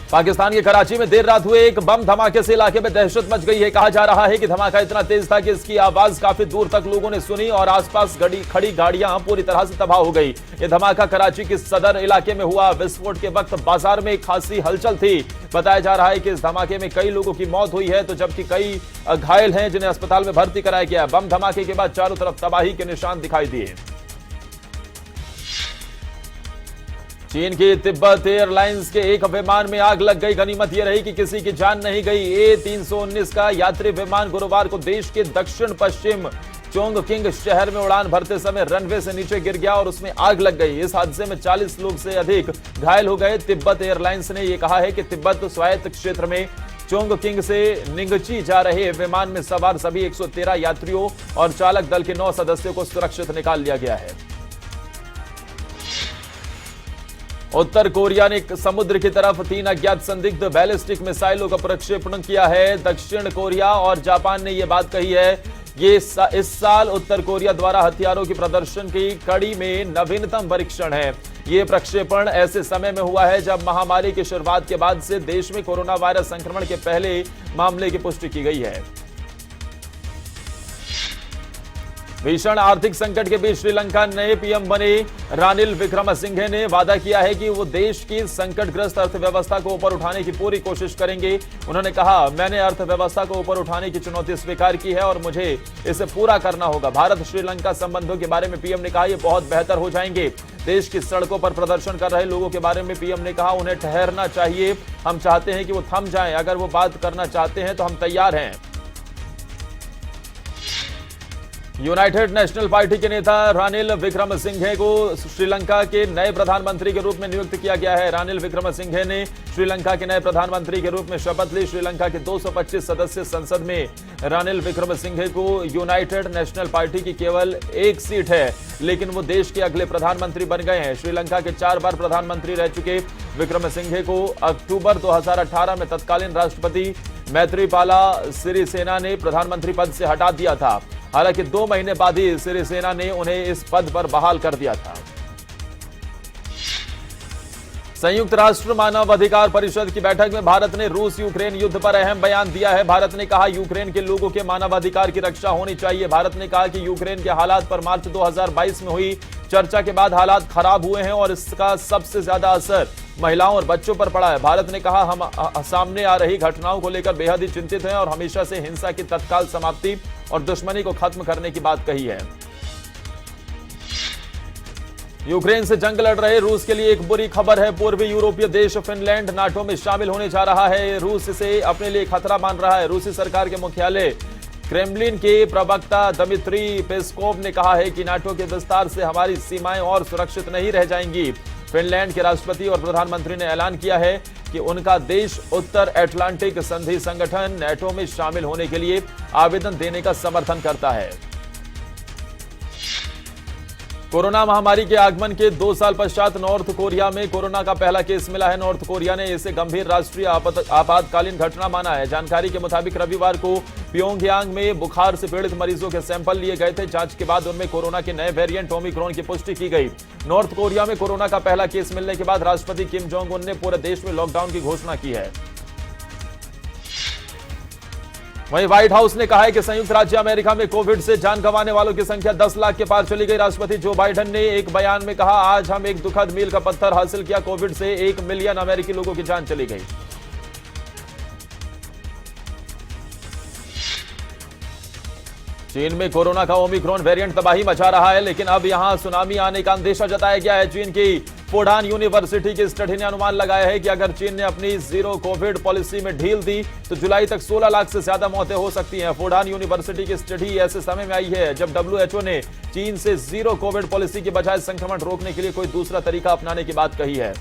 पाकिस्तान के कराची में देर रात हुए एक बम धमाके से इलाके में दहशत मच गई है। कहा जा रहा है कि धमाका इतना तेज था कि इसकी आवाज काफी दूर तक लोगों ने सुनी और आसपास खड़ी गाड़ियां पूरी तरह से तबाह हो गई। यह धमाका कराची के सदर इलाके में हुआ। विस्फोट के वक्त बाजार में खासी हलचल थी। बताया जा रहा है कि इस धमाके में कई लोगों की मौत हुई है, तो जबकि कई घायल हैं जिन्हें अस्पताल में भर्ती कराया गया है। बम धमाके के बाद चारों तरफ तबाही के निशान दिखाई दिए। चीन की तिब्बत एयरलाइंस के एक विमान में आग लग गई। गनीमत यह रही कि किसी की जान नहीं गई। A319 का यात्री विमान गुरुवार को देश के दक्षिण पश्चिम चोंगकिंग शहर में उड़ान भरते समय रनवे से नीचे गिर गया और उसमें आग लग गई। इस हादसे में 40 लोग से अधिक घायल हो गए। तिब्बत एयरलाइंस ने यह कहा है कि तिब्बत स्वायत्त क्षेत्र में चोंगकिंग से निंगची जा रहे विमान में सवार सभी 113 यात्रियों और चालक दल के 9 सदस्यों को सुरक्षित निकाल लिया गया है। उत्तर कोरिया ने समुद्र की तरफ 3 अज्ञात संदिग्ध बैलिस्टिक मिसाइलों का प्रक्षेपण किया है। दक्षिण कोरिया और जापान ने यह बात कही है। इस साल उत्तर कोरिया द्वारा हथियारों की प्रदर्शन की कड़ी में नवीनतम परीक्षण है। यह प्रक्षेपण ऐसे समय में हुआ है जब महामारी की शुरुआत के बाद से देश में कोरोना वायरस संक्रमण के पहले मामले की पुष्टि की गई है। भीषण आर्थिक संकट के बीच श्रीलंका नए पीएम बने रानिल विक्रमसिंघे ने वादा किया है कि वो देश की संकटग्रस्त अर्थव्यवस्था को ऊपर उठाने की पूरी कोशिश करेंगे। उन्होंने कहा, मैंने अर्थव्यवस्था को ऊपर उठाने की चुनौती स्वीकार की है और मुझे इसे पूरा करना होगा। भारत श्रीलंका संबंधों के बारे में पीएम ने कहा, ये बहुत बेहतर हो जाएंगे। देश की सड़कों पर प्रदर्शन कर रहे लोगों के बारे में पीएम ने कहा, उन्हें ठहरना चाहिए। हम चाहते हैं कि वो थम जाएं। अगर वो बात करना चाहते हैं तो हम तैयार हैं। यूनाइटेड नेशनल पार्टी के नेता रानिल विक्रमसिंघे को श्रीलंका के नए प्रधानमंत्री के रूप में नियुक्त किया गया है। रानिल विक्रमसिंघे ने श्रीलंका के नए प्रधानमंत्री के रूप में शपथ ली। श्रीलंका के 225 सदस्य संसद में रानिल विक्रमसिंघे को यूनाइटेड नेशनल पार्टी की केवल 1 सीट है, लेकिन वो देश के अगले प्रधानमंत्री बन गए हैं। श्रीलंका के 4 बार प्रधानमंत्री रह चुके विक्रमसिंघे को अक्टूबर 2018 में तत्कालीन राष्ट्रपति मैत्रीपाला सिरिसेना ने प्रधानमंत्री पद से हटा दिया था। हालांकि 2 महीने बाद ही सिरिसेना ने उन्हें इस पद पर बहाल कर दिया था। संयुक्त राष्ट्र मानव अधिकार परिषद की बैठक में भारत ने रूस यूक्रेन युद्ध पर अहम बयान दिया है। भारत ने कहा, यूक्रेन के लोगों के मानव अधिकार की रक्षा होनी चाहिए। भारत ने कहा कि यूक्रेन के हालात पर मार्च 2022 में हुई चर्चा के बाद हालात खराब हुए हैं और इसका सबसे ज्यादा असर महिलाओं और बच्चों पर पड़ा है। भारत ने कहा, हम सामने आ रही घटनाओं को लेकर बेहद ही चिंतित हैं और हमेशा से हिंसा की तत्काल समाप्ति और दुश्मनी को खत्म करने की बात कही है। यूक्रेन से जंग लड़ रहे रूस के लिए एक बुरी खबर है। पूर्वी यूरोपीय देश फिनलैंड नाटो में शामिल होने जा रहा है। रूस इसे अपने लिए खतरा मान रहा है। रूसी सरकार के मुख्यालय क्रेमलिन के प्रवक्ता दमित्री पेस्कोव ने कहा है कि नाटो के विस्तार से हमारी सीमाएं और सुरक्षित नहीं रह जाएंगी। फिनलैंड के राष्ट्रपति और प्रधानमंत्री ने ऐलान किया है कि उनका देश उत्तर अटलांटिक संधि संगठन नाटो में शामिल होने के लिए आवेदन देने का समर्थन करता है। कोरोना महामारी के आगमन के 2 साल पश्चात नॉर्थ कोरिया में कोरोना का पहला केस मिला है। नॉर्थ कोरिया ने इसे गंभीर राष्ट्रीय आपातकालीन घटना माना है। जानकारी के मुताबिक रविवार को प्योंगयांग में बुखार से पीड़ित मरीजों के सैंपल लिए गए थे। जांच के बाद उनमें कोरोना के नए वेरिएंट ओमिक्रॉन की पुष्टि की गई। नॉर्थ कोरिया में कोरोना का पहला केस मिलने के बाद राष्ट्रपति किम जोंग उन ने पूरे देश में लॉकडाउन की घोषणा की है। वहीं व्हाइट हाउस ने कहा है कि संयुक्त राज्य अमेरिका में कोविड से जान गंवाने वालों की संख्या 10 लाख के पार चली गई। राष्ट्रपति जो बाइडेन ने एक बयान में कहा, आज हम एक दुखद मील का पत्थर हासिल किया। कोविड से 1 मिलियन अमेरिकी लोगों की जान चली गई। चीन में कोरोना का ओमिक्रॉन वेरिएंट तबाही मचा रहा है, लेकिन अब यहां सुनामी आने का अंदेशा जताया गया है। चीन की फुडान यूनिवर्सिटी की स्टडी ने अनुमान लगाया है कि अगर चीन ने अपनी जीरो कोविड पॉलिसी में ढील दी तो जुलाई तक 16 लाख से ज्यादा मौतें हो सकती हैं। फुडान यूनिवर्सिटी की स्टडी ऐसे समय में आई है जब WHO ने चीन से जीरो कोविड पॉलिसी के बजाय संक्रमण रोकने के लिए कोई दूसरा तरीका अपनाने की बात कही है।